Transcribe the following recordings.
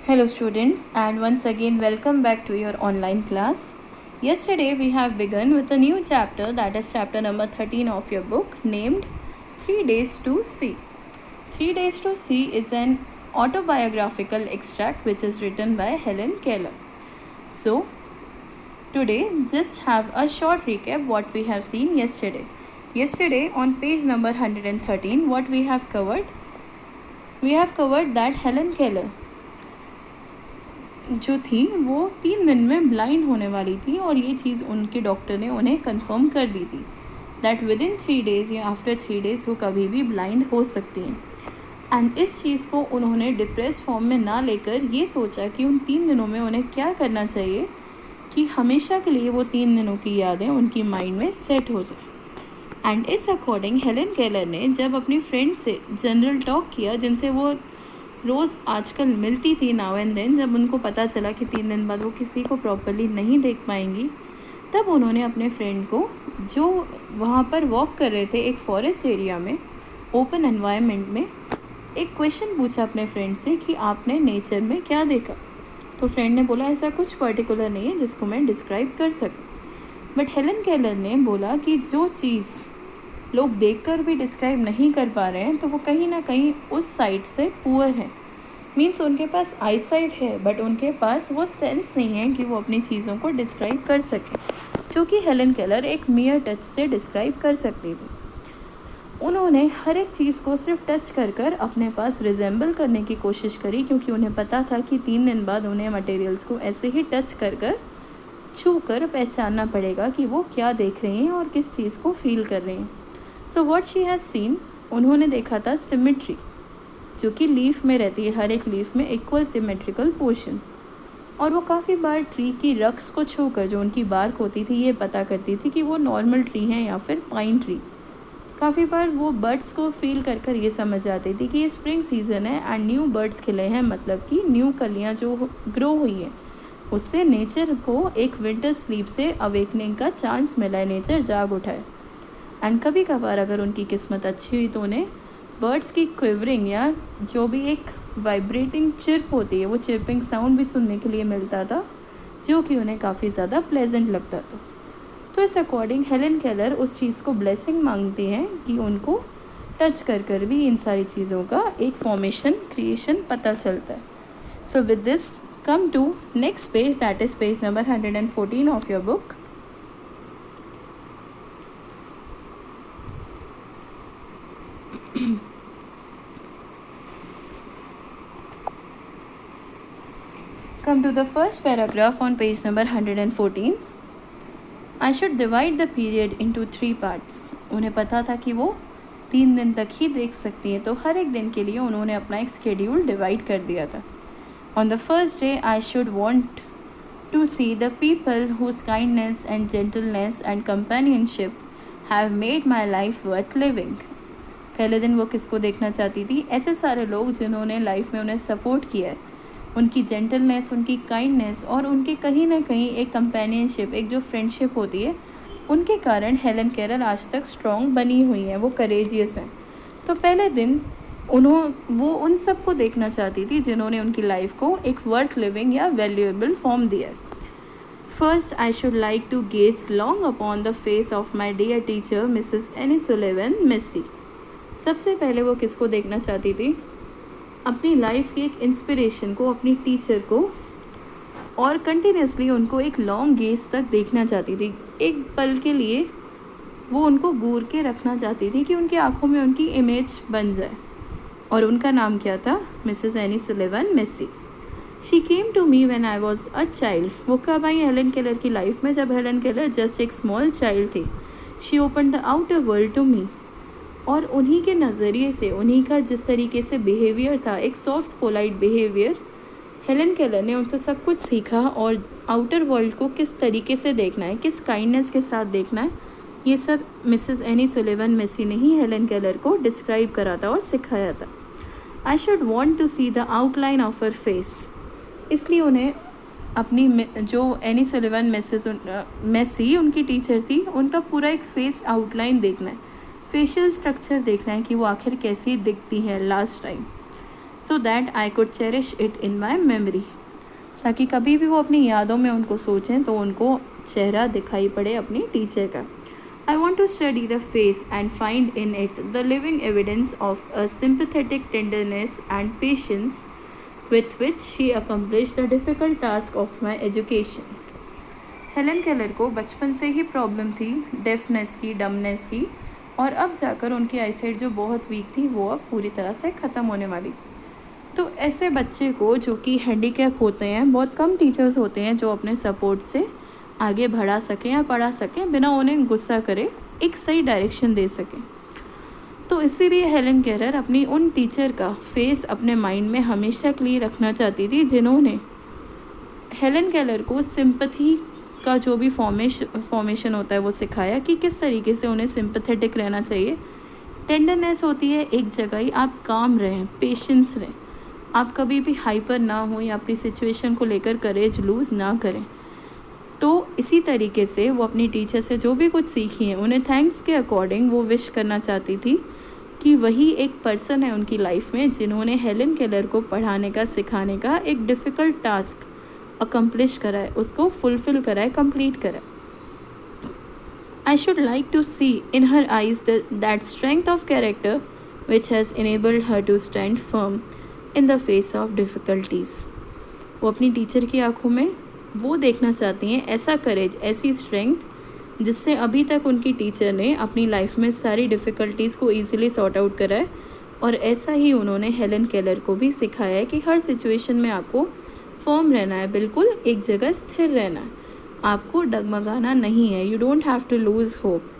Hello students, and once again welcome back to your online class. Yesterday we have begun with a new chapter, that is chapter number 13 of your book, named 3 Days to See. 3 Days to See is an autobiographical extract which is written by Helen Keller. So today just have a short recap what we have seen yesterday. Yesterday on page number 113 what we have covered? We have covered that Helen Keller जो थी वो 3 दिन में blind होने वाली थी और ये चीज़ उनके डॉक्टर ने उन्हें कंफर्म कर दी थी दैट विद इन 3 days या आफ्टर 3 days वो कभी भी ब्लाइंड हो सकती हैं। एंड इस चीज़ को उन्होंने डिप्रेस फॉर्म में ना लेकर ये सोचा कि उन 3 दिनों में उन्हें क्या करना चाहिए कि हमेशा के लिए वो 3 दिनों की यादें उनकी माइंड में सेट हो जाए। एंड इस अकॉर्डिंग हेलन केलर ने जब अपनी फ्रेंड से जनरल टॉक किया जिनसे वो रोज़ आजकल मिलती थी नाउ एंड देन, जब उनको पता चला कि 3 दिन बाद वो किसी को प्रॉपरली नहीं देख पाएंगी, तब उन्होंने अपने फ्रेंड को जो वहाँ पर वॉक कर रहे थे एक फॉरेस्ट एरिया में ओपन एनवायरनमेंट में, एक क्वेश्चन पूछा अपने फ्रेंड से कि आपने नेचर में क्या देखा। तो फ्रेंड ने बोला ऐसा कुछ पर्टिकुलर नहीं है जिसको मैं डिस्क्राइब कर सकूँ। बट हेलन केलर ने बोला कि जो चीज़ लोग देखकर भी डिस्क्राइब नहीं कर पा रहे हैं तो वो कहीं ना कहीं उस साइड से पुअर है। मीन्स उनके पास आई साइट है बट उनके पास वो सेंस नहीं है कि वो अपनी चीज़ों को डिस्क्राइब कर सकें, जो कि हेलन केलर एक मियर टच से डिस्क्राइब कर सकती थी। उन्होंने हर एक चीज़ को सिर्फ टच कर कर अपने पास रिजेंबल करने की कोशिश करी, क्योंकि उन्हें पता था कि 3 दिन बाद उन्हें मटेरियल्स को ऐसे ही टच कर कर छू कर पहचानना पड़ेगा कि वो क्या देख रहे हैं और किस चीज़ को फील कर रहे हैं। So what she has seen, उन्होंने देखा था सिमेट्री, जो कि लीफ में रहती है, हर एक लीफ में इक्वल सिमेट्रिकल पोर्शन। और वो काफ़ी बार ट्री की रक्स को छूकर जो उनकी बार्क होती थी ये पता करती थी कि वो नॉर्मल ट्री हैं या फिर पाइन ट्री। काफ़ी बार वो बर्ड्स को फील कर कर ये समझ जाती थी कि ये स्प्रिंग सीज़न है एंड न्यू बर्ड्स खिले हैं, मतलब कि न्यू कलियाँ जो ग्रो हुई हैं, उससे नेचर को एक विंटर स्लीप से अवेकनिंग का चांस मिला है, नेचर जाग उठा है। एंड कभी कभार अगर उनकी किस्मत अच्छी हुई तो उन्हें बर्ड्स की क्विवरिंग या जो भी एक वाइब्रेटिंग चिर्प होती है वो चिर्पिंग साउंड भी सुनने के लिए मिलता था, जो कि उन्हें काफ़ी ज़्यादा प्लेजेंट लगता था। तो इस अकॉर्डिंग हेलन केलर उस चीज़ को ब्लेसिंग मांगती हैं कि उनको टच कर कर भी इन सारी चीज़ों का एक फॉर्मेशन क्रिएशन पता चलता है। So with this come to next page, that is page number 114 of your book. Come to the first paragraph on page number 114. I should divide the period into 3 parts. उन्हें पता था कि वो 3 दिन तक ही देख सकती हैं, तो हर एक दिन के लिए उन्होंने अपना एक स्केड्यूल डिवाइड कर दिया था। On the first day, I should want to see the people whose kindness and gentleness and companionship have made my life worth living. पहले दिन वो किसको देखना चाहती थी? ऐसे सारे लोग जिन्होंने लाइफ में उन्हें सपोर्ट किया है, उनकी जेंटलनेस, उनकी काइंडनेस और उनके कहीं ना कहीं एक कंपेनियनशिप, एक जो फ्रेंडशिप होती है, उनके कारण हेलन केलर आज तक स्ट्रॉन्ग बनी हुई हैं, वो करेजियस हैं। तो पहले दिन वो उन सबको देखना चाहती थी जिन्होंने उनकी लाइफ को एक वर्थ लिविंग या वैल्यूएबल फॉर्म दिया। First, I should like to gaze long upon the face of my dear teacher Mrs Annie Sullivan Macy. सबसे पहले वो किसको देखना चाहती थी? अपनी लाइफ की एक इंस्पिरेशन को, अपनी टीचर को, और कंटिन्यूसली उनको एक लॉन्ग गेज तक देखना चाहती थी। एक पल के लिए वो उनको घूर के रखना चाहती थी कि उनकी आंखों में उनकी इमेज बन जाए। और उनका नाम क्या था? Mrs Annie Sullivan Macy. She came to me when I was a child. वो कब आई हेलन केलर की लाइफ में? जब हेलन केलर जस्ट एक स्मॉल चाइल्ड थी। She open the outer world to me. और उन्हीं के नज़रिए से, उन्हीं का जिस तरीके से बिहेवियर था, एक soft polite behaviour, Helen Keller ने उनसे सब कुछ सीखा और आउटर वर्ल्ड को किस तरीके से देखना है, किस काइंडनेस के साथ देखना है, ये सब मिसेस एनी सुलेवन मेसी ने ही हेलन केलर को डिस्क्राइब करा था और सिखाया था। I should want to see the outline of her face. इसलिए उन्हें अपनी जो एनी सुलेवन मेसी उनकी टीचर थी, उनका पूरा एक फेस आउटलाइन देखना है, फेशियल स्ट्रक्चर देखना है कि वो आखिर कैसी दिखती है last time. so that I could cherish it in my memory. ताकि कभी भी वो अपनी यादों में उनको सोचें तो उनको चेहरा दिखाई पड़े अपनी टीचर का. I want to study the face and find in it the living evidence of a sympathetic tenderness and patience with which she accomplished the difficult task of my education. Helen Keller को बचपन से ही problem थी deafness की, dumbness की, और अब जाकर उनकी आईसाइट जो बहुत वीक थी वो अब पूरी तरह से ख़त्म होने वाली थी. तो ऐसे बच्चे को जो कि हैंडीकैप होते हैं, बहुत कम टीचर्स होते हैं जो अपने सपोर्ट से आगे बढ़ा सकें या पढ़ा सकें बिना उन्हें गुस्सा करे, एक सही डायरेक्शन दे सकें. तो इसीलिए हेलन केलर अपनी उन टीचर का फेस अपने माइंड में हमेशा के लिए रखना चाहती थी जिन्होंने हेलन केलर को सिंपैथी का जो भी फॉर्मेशन होता है वो सिखाया कि किस तरीके से उन्हें सिंपैथेटिक रहना चाहिए. टेंडरनेस होती है एक जगह ही, आप काम रहें, पेशेंस रहें, आप कभी भी हाइपर ना हो या अपनी सिचुएशन को लेकर करेज लूज़ ना करें. तो इसी तरीके से वो अपनी टीचर से जो भी कुछ सीखी है उन्हें थैंक्स के अकॉर्डिंग वो विश करना चाहती थी कि वही एक पर्सन है उनकी लाइफ में जिन्होंने हेलन केलर को पढ़ाने का, सिखाने का एक डिफ़िकल्ट टास्क अकम्प्लिश करा है, उसको फुलफ़िल करा है, कंप्लीट करा है. I should like to see in her eyes that strength of character which has enabled her to stand firm in the face of difficulties. वो अपनी टीचर की आंखों में वो देखना चाहती हैं ऐसा करेज, ऐसी स्ट्रेंथ जिससे अभी तक उनकी टीचर ने अपनी लाइफ में सारी डिफ़िकल्टीज़ को ईजिली सॉर्ट आउट करा है. और ऐसा ही उन्होंने हेलन केलर को भी सिखाया है कि हर सिचुएशन में आपको फर्म रहना है, बिल्कुल एक जगह स्थिर रहना है, आपको डगमगाना नहीं है. You don't have to lose hope.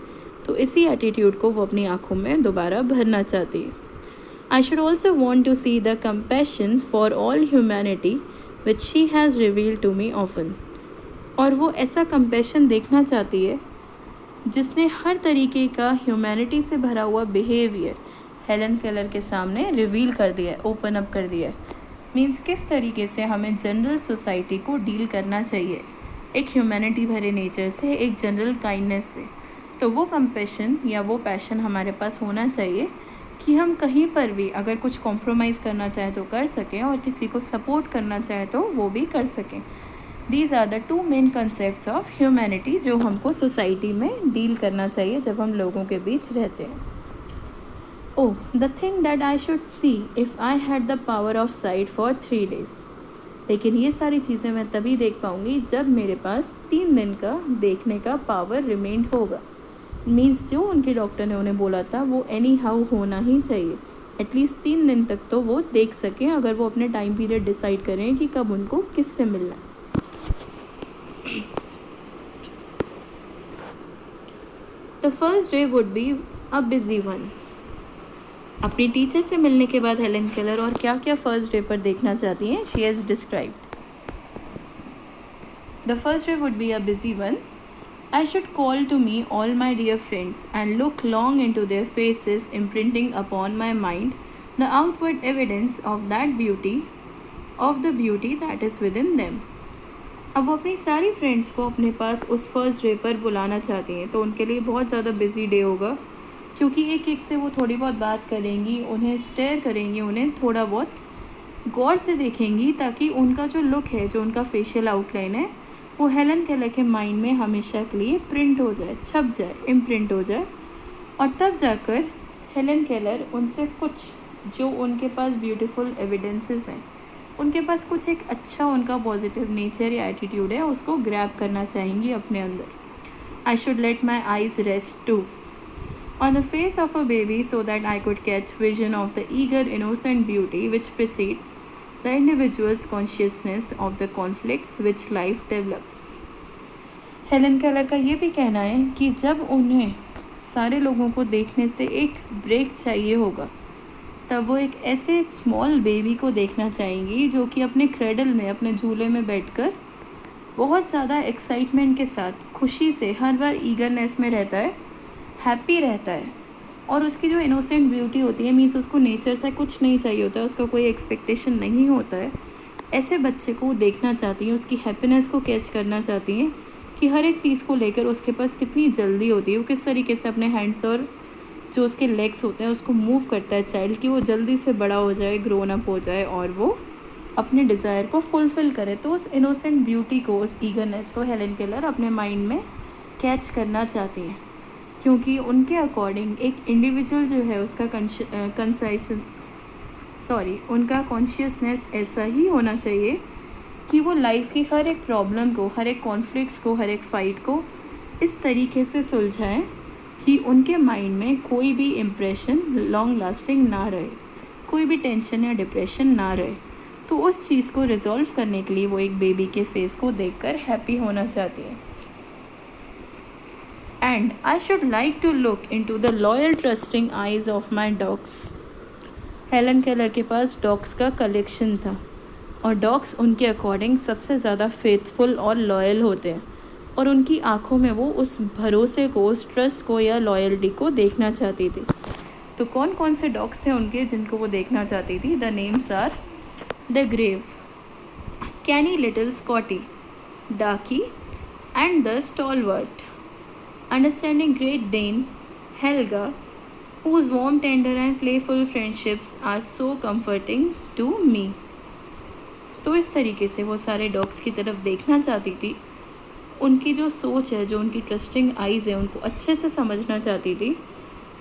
तो इसी एटीट्यूड को वो अपनी आँखों में दोबारा भरना चाहती है. I should also want to see the compassion for all humanity which she has revealed to me often. और वो ऐसा कंपैशन देखना चाहती है जिसने हर तरीके का ह्यूमैनिटी से भरा हुआ बिहेवियर हेलन केलर के सामने रिवील कर दिया है, ओपन अप कर दिया है. मीन्स किस तरीके से हमें जनरल सोसाइटी को डील करना चाहिए एक ह्यूमैनिटी भरे नेचर से, एक जनरल काइंडनेस से. तो वो कंपैशन या वो पैशन हमारे पास होना चाहिए कि हम कहीं पर भी अगर कुछ कॉम्प्रोमाइज़ करना चाहें तो कर सकें और किसी को सपोर्ट करना चाहें तो वो भी कर सकें. These are the two main concepts of humanity जो हमको सोसाइटी में डील करना चाहिए जब हम लोगों के बीच रहते हैं. Oh, the thing that I should see if I had the power of sight for 3 days. लेकिन ये सारी चीज़ें मैं तभी देख पाऊँगी जब मेरे पास 3 दिन का देखने का पावर रिमेंड होगा. मीन्स जो उनके डॉक्टर ने उन्हें बोला था वो एनी हाउ होना ही चाहिए. एटलीस्ट 3 दिन तक तो वो देख सकें अगर वो अपने टाइम पीरियड डिसाइड करें कि कब उनको किससे मिलना है. The first day would be a busy one. अपनी टीचर से मिलने के बाद हेलन केलर और क्या क्या फर्स्ट डे पर देखना चाहती हैं she has described. The first day would be a busy one. I should call to me all my dear friends and look long into their faces, imprinting upon my mind the outward evidence of that beauty, of the beauty that is within them. अब वो अपनी सारी friends को अपने पास उस first day पर बुलाना चाहती हैं. तो उनके लिए बहुत ज़्यादा बिजी डे होगा क्योंकि एक एक से वो थोड़ी बहुत बात करेंगी, उन्हें स्टेयर करेंगी, उन्हें थोड़ा बहुत गौर से देखेंगी ताकि उनका जो लुक है, जो उनका फेशियल आउटलाइन है वो हेलन केलर के माइंड में हमेशा के लिए प्रिंट हो जाए, छप जाए, इम्प्रिंट हो जाए. और तब जाकर हेलन केलर उनसे कुछ जो उनके पास ब्यूटीफुल एविडेंसेस हैं, उनके पास कुछ एक अच्छा उनका पॉजिटिव नेचर या एटीट्यूड है उसको ग्रैब करना चाहेंगी अपने अंदर. I should let my eyes rest to on the face of a baby so that I could catch vision of the eager innocent beauty which precedes the individual's consciousness of the conflicts which life develops. Helen Keller का ये भी कहना है कि जब उन्हें सारे लोगों को देखने से एक ब्रेक चाहिए होगा तब वो एक ऐसे स्मॉल बेबी को देखना चाहेंगी जो कि अपने क्रेडल में, अपने झूले में बैठकर बहुत ज़्यादा एक्साइटमेंट के साथ, खुशी से, हर बार ईगरनेस में रहता है, हैप्पी रहता है. और उसकी जो इनोसेंट ब्यूटी होती है, मीन्स उसको नेचर से कुछ नहीं चाहिए होता है, उसका कोई एक्सपेक्टेशन नहीं होता है. ऐसे बच्चे को देखना चाहती हैं, उसकी हैप्पीनेस को कैच करना चाहती हैं कि हर एक चीज़ को लेकर उसके पास कितनी जल्दी होती है, वो किस तरीके से अपने हैंड्स और जो उसके लेग्स होते हैं उसको मूव करता है चाइल्ड, कि वो जल्दी से बड़ा हो जाए, ग्रोन अप हो जाए और वो अपने डिज़ायर को फुलफ़िल करे। तो उस इनोसेंट ब्यूटी को, उस ईगरनेस को हेलेन केलर अपने माइंड में कैच करना चाहती हैं, क्योंकि उनके अकॉर्डिंग एक इंडिविजुअल जो है उसका उनका कॉन्शियसनेस ऐसा ही होना चाहिए कि वो लाइफ की हर एक प्रॉब्लम को, हर एक कॉन्फ्लिक्ट्स को, हर एक फ़ाइट को इस तरीके से सुलझाएं कि उनके माइंड में कोई भी इम्प्रेशन लॉन्ग लास्टिंग ना रहे, कोई भी टेंशन या डिप्रेशन ना रहे। तो उस चीज़ को रिजॉल्व करने के लिए वो एक बेबी के फेस को देखकर हैप्पी होना चाहती है। And I should like to look into the loyal trusting eyes of my dogs. Helen Keller के पास डॉग्स का कलेक्शन था और डॉग्स उनके अकॉर्डिंग सबसे ज़्यादा फेथफुल और लॉयल होते हैं, और उनकी आंखों में वो उस भरोसे को, उस ट्रस्ट को या लॉयल्टी को देखना चाहती थी। तो कौन कौन से डॉग्स थे उनके जिनको वो देखना चाहती थी? The names are the grave, canny little Scottie, Darkie and the stalwart, understanding Great Dane, Helga, whose warm, tender and playful friendships are so comforting to me। तो इस तरीके से वो सारे डॉग्स की तरफ देखना चाहती थी, उनकी जो सोच है, जो उनकी ट्रस्टिंग आइज़ है, उनको अच्छे से समझना चाहती थी,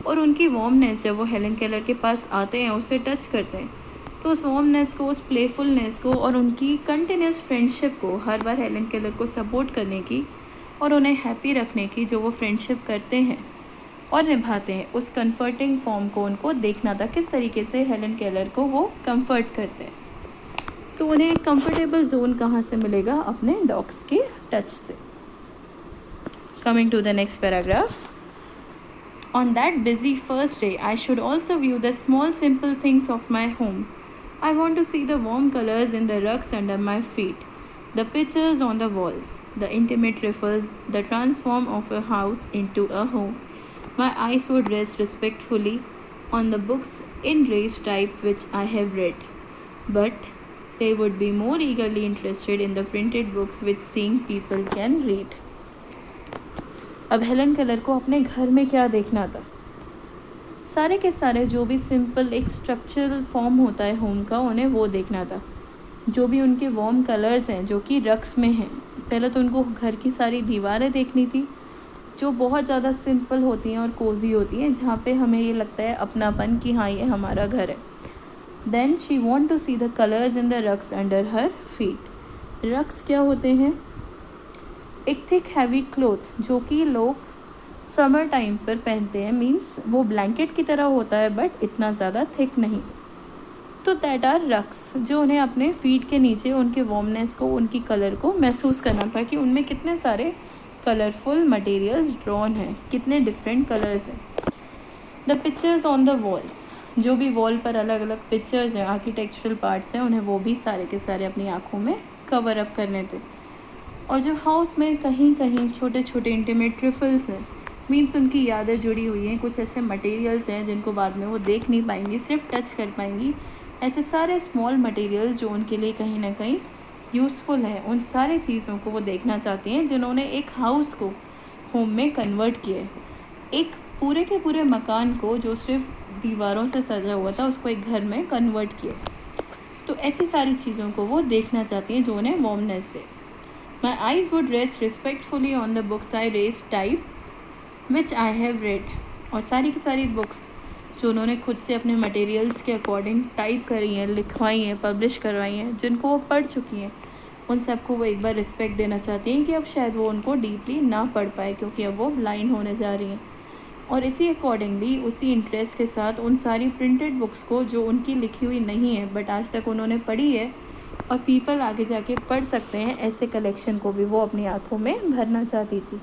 और उनकी वार्मनेस जब वो हेलन केलर के पास आते हैं, उसे टच करते हैं, तो उस वार्मनेस को, उस प्लेफुलनेस को और उनकी कंटिन्यूस फ्रेंडशिप को, हर बार हेलन केलर को सपोर्ट करने की और उन्हें हैप्पी रखने की जो वो फ्रेंडशिप करते हैं और निभाते हैं, उस कंफर्टिंग फॉर्म को उनको देखना था, किस तरीके से हेलन केलर को वो कंफर्ट करते हैं। तो उन्हें एक कंफर्टेबल जोन कहाँ से मिलेगा? अपने डॉग्स के टच से। Coming to the next paragraph. On that busy first day, I should also view the small simple things of my home. I want to see the warm colors in the rugs under my feet, the pictures on the walls, the intimate riffles, the transform of a house into a home. My eyes would rest respectfully on the books in raised type which I have read, but they would be more eagerly interested in the printed books which seeing people can read. अब Helen Keller को अपने घर में क्या देखना था? सारे के सारे जो भी सिंपल एक स्ट्रक्चरल फॉर्म होता है होम का, उन्हें वो देखना था। जो भी उनके वार्म कलर्स हैं जो कि रक्स में हैं, पहले तो उनको घर की सारी दीवारें देखनी थी जो बहुत ज़्यादा सिंपल होती हैं और कोजी होती हैं, जहाँ पे हमें ये लगता है अपनापन कि हाँ ये हमारा घर है। Then she want to see the colours in the rugs under her feet. Rugs क्या होते हैं? एक थिक हैवी क्लोथ जो कि लोग समर टाइम पर पहनते हैं, मीन्स वो ब्लैंकेट की तरह होता है बट इतना ज़्यादा थिक नहीं। तो दैट आर रक्स, जो उन्हें अपने फीट के नीचे उनके वार्मनेस को, उनकी कलर को महसूस करना था कि उनमें कितने सारे कलरफुल मटेरियल्स ड्रॉन हैं, कितने डिफरेंट कलर्स हैं। The pictures on the walls, जो भी वॉल पर अलग अलग पिक्चर्स हैं, आर्किटेक्चरल पार्ट्स हैं, उन्हें वो भी सारे के सारे अपनी आँखों में कवर अप करने थे। और जो हाउस में कहीं कहीं छोटे छोटे इंटीमेट ट्रिफल्स हैं, मीन्स उनकी यादें जुड़ी हुई हैं, कुछ ऐसे मटेरियल्स हैं जिनको बाद में वो देख नहीं पाएंगी, सिर्फ टच कर पाएंगी। ऐसे सारे स्मॉल मटेरियल्स जो उनके लिए कहीं ना कहीं यूज़फुल है, उन सारी चीज़ों को वो देखना चाहती हैं जिन्होंने एक हाउस को होम में कन्वर्ट किया है। एक पूरे के पूरे मकान को जो सिर्फ दीवारों से सजा हुआ था, उसको एक घर में कन्वर्ट किया। तो ऐसी सारी चीज़ों को वो देखना चाहती हैं जो उन्हें वार्मनेस से। My eyes would rest respectfully on the books I raised type which I have read। और सारी की सारी बुक्स जो उन्होंने खुद से अपने मटेरियल्स के अकॉर्डिंग टाइप करी हैं, लिखवाई हैं, पब्लिश करवाई हैं, जिनको वो पढ़ चुकी हैं, उन सबको वो एक बार रिस्पेक्ट देना चाहती हैं कि अब शायद वो उनको डीपली ना पढ़ पाए क्योंकि अब वो ब्लाइंड होने जा रही हैं। और इसी अकॉर्डिंगली, उसी इंटरेस्ट के साथ उन सारी प्रिंटेड बुक्स को जो उनकी लिखी हुई नहीं है बट आज तक उन्होंने पढ़ी है और पीपल आगे जाके पढ़ सकते हैं, ऐसे कलेक्शन को भी वो अपनी आँखों में भरना चाहती थी।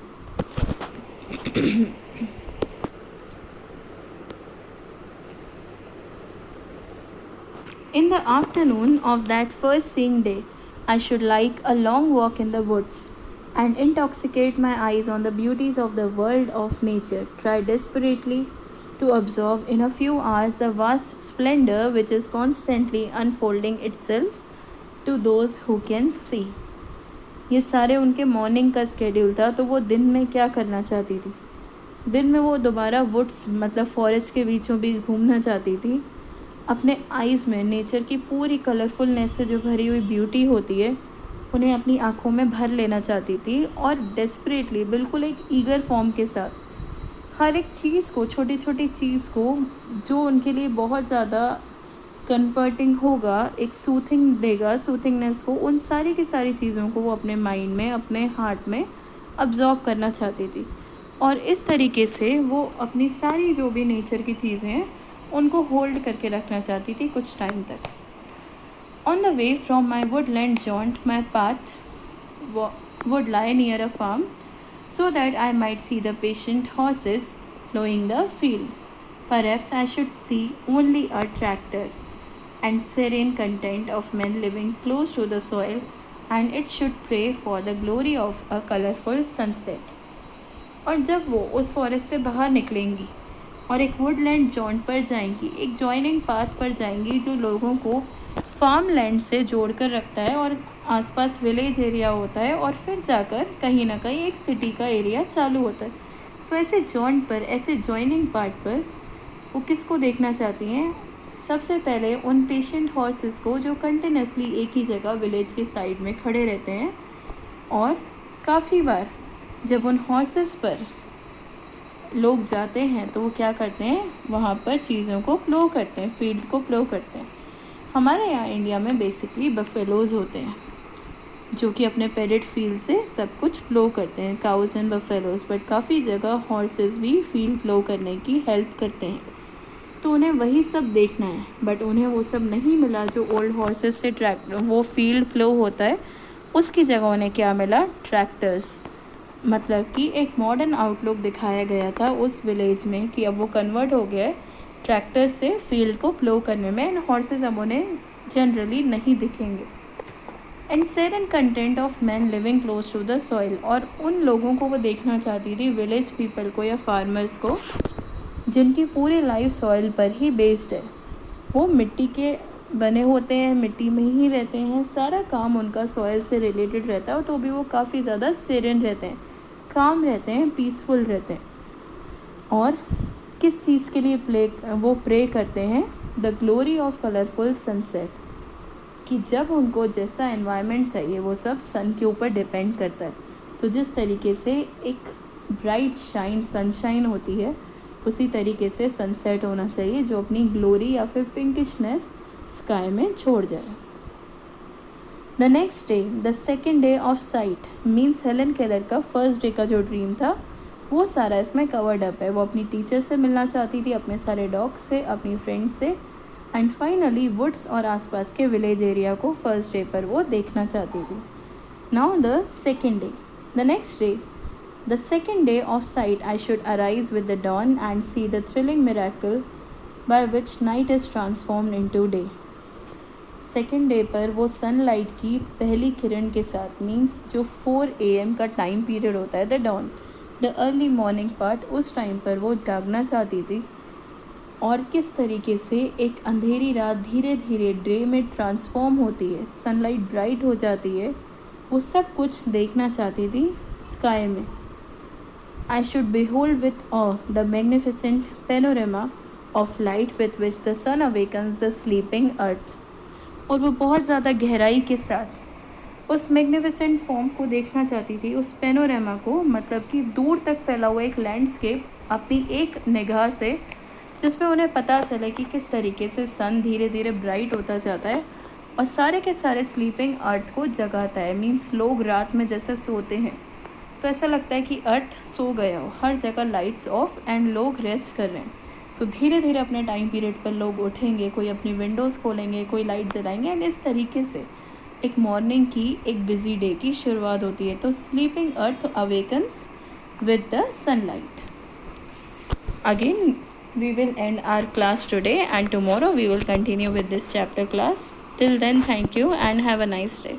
In the afternoon of that first seeing day, I should like a long walk in the woods and intoxicate my eyes on the beauties of the world of nature, try desperately to absorb in a few hours the vast splendor which is constantly unfolding itself to those who can see। ये सारे उनके morning का schedule था। तो वो दिन में क्या करना चाहती थी? दिन में वो दोबारा वुड्स मतलब फॉरेस्ट के बीचों बीच घूमना चाहती थी। अपने आइज़ में नेचर की पूरी कलरफुलनेस से जो भरी हुई ब्यूटी होती है उन्हें अपनी आँखों में भर लेना चाहती थी, और डेस्परेटली बिल्कुल एक ईगर फॉर्म के साथ हर एक चीज़ को, छोटी छोटी चीज़ को जो उनके लिए बहुत ज़्यादा कन्फर्टिंग होगा, एक सूथिंग देगा, सूथिंगनेस को, उन सारी की सारी चीज़ों को वो अपने माइंड में, अपने हार्ट में अब्जॉर्ब करना चाहती थी। और इस तरीके से वो अपनी सारी जो भी नेचर की चीज़ें हैं उनको होल्ड करके रखना चाहती थी कुछ टाइम तक। On the way from my Woodland joint my path would lie near a farm so that I might see the patient horses plowing the field. Perhaps I should see only a tractor and serene content of men living close to the soil, and it should pray for the glory of a colorful sunset. और जब वो उस forest से बाहर निकलेंगी और एक Woodland joint पर जाएंगी, एक जॉइनिंग पाथ पर जाएंगी जो लोगों को फार्म लैंड से जोड़ कर रखता है और आसपास विलेज एरिया होता है, और फिर जाकर कहीं ना कहीं एक सिटी का एरिया चालू होता है। तो ऐसे जॉइंट पर, ऐसे जॉइनिंग पार्ट पर वो किसको देखना चाहती हैं? सबसे पहले उन पेशेंट हॉर्सेस को जो कंटिन्यूसली एक ही जगह विलेज के साइड में खड़े रहते हैं, और काफ़ी बार जब उन हॉर्सेस पर लोग जाते हैं तो वो क्या करते हैं, वहाँ पर चीज़ों को प्लो करते हैं, फील्ड को प्लो करते हैं। हमारे यहाँ इंडिया में बेसिकली बफेलोज़ होते हैं जो कि अपने पेडेड फील्ड से सब कुछ प्लो करते हैं, काउज एंड बफेलोज़, बट काफ़ी जगह हॉर्सेस भी फील्ड प्लो करने की हेल्प करते हैं। तो उन्हें वही सब देखना है, बट उन्हें वो सब नहीं मिला जो ओल्ड हॉर्सेस से वो फील्ड प्लो होता है, उसकी जगह उन्हें क्या मिला? ट्रैक्टर्स। मतलब कि एक मॉडर्न आउटलुक दिखाया गया था उस विलेज में कि अब वो कन्वर्ट हो गया है ट्रैक्टर से फील्ड को प्लो करने में, एंड हॉर्सेस अब उन्हें जनरली नहीं दिखेंगे। And serene content of man living close to the soil, और उन लोगों को वो देखना चाहती थी, विलेज पीपल को या फार्मर्स को, जिनकी पूरी लाइफ सॉइल पर ही बेस्ड है। वो मिट्टी के बने होते हैं, मिट्टी में ही रहते हैं, सारा काम उनका सॉइल से रिलेटेड रहता है, तो भी वो काफ़ी ज़्यादा सेरेन रहते हैं, काम रहते हैं, पीसफुल रहते हैं। और किस चीज़ के लिए वो प्रे करते हैं? The glory of colourful sunset, कि जब उनको जैसा एनवायरनमेंट चाहिए वो सब सन के ऊपर डिपेंड करता है। तो जिस तरीके से एक ब्राइट शाइन सनशाइन होती है, उसी तरीके से सनसेट होना चाहिए जो अपनी ग्लोरी या फिर पिंकिशनेस स्काई में छोड़ जाए। The next day, the second day of site, means Helen Keller का फर्स्ट डे का जो ड्रीम था वो सारा इसमें कवर्ड अप है। वो अपनी टीचर से मिलना चाहती थी, अपने सारे डॉग से, अपनी फ्रेंड्स से, एंड फाइनली वुड्स और आसपास के विलेज एरिया को फर्स्ट डे पर वो देखना चाहती थी। Now the second day, the next day, the second day of sight, I should arise with the dawn and see the thrilling miracle by which night is transformed into day. Second day पर वो sunlight की पहली किरण के साथ, means जो 4 AM का time period होता है, the dawn, the early morning part, उस टाइम पर वो जागना चाहती थी, और किस तरीके से एक अंधेरी रात धीरे धीरे डे में ट्रांसफॉर्म होती है, सनलाइट ब्राइट हो जाती है, वो सब कुछ देखना चाहती थी स्काई में। I should behold with awe the magnificent panorama of light with which the sun awakens the sleeping earth। और वो बहुत ज़्यादा गहराई के साथ उस मैग्निफिसेंट फॉर्म को देखना चाहती थी, उस पेनोरामा को, मतलब कि दूर तक फैला हुआ एक लैंडस्केप अपनी एक निगाह से, जिसमें उन्हें पता चले कि किस तरीके से सन धीरे धीरे ब्राइट होता जाता है और सारे के सारे स्लीपिंग अर्थ को जगाता है। मीन्स लोग रात में जैसे सोते हैं तो ऐसा लगता है कि अर्थ सो गया हो, हर जगह लाइट्स ऑफ एंड लोग रेस्ट कर रहे हैं। तो धीरे धीरे अपने टाइम पीरियड पर लोग उठेंगे, कोई अपनी विंडोज़ खोलेंगे, कोई लाइट जलाएंगे, एंड इस तरीके से एक मॉर्निंग की, एक बिजी डे की शुरुआत होती है। तो sleeping earth awakens with the sunlight. Again we will end our class today, and tomorrow we will continue with this chapter class. Till then, thank you and have a nice day.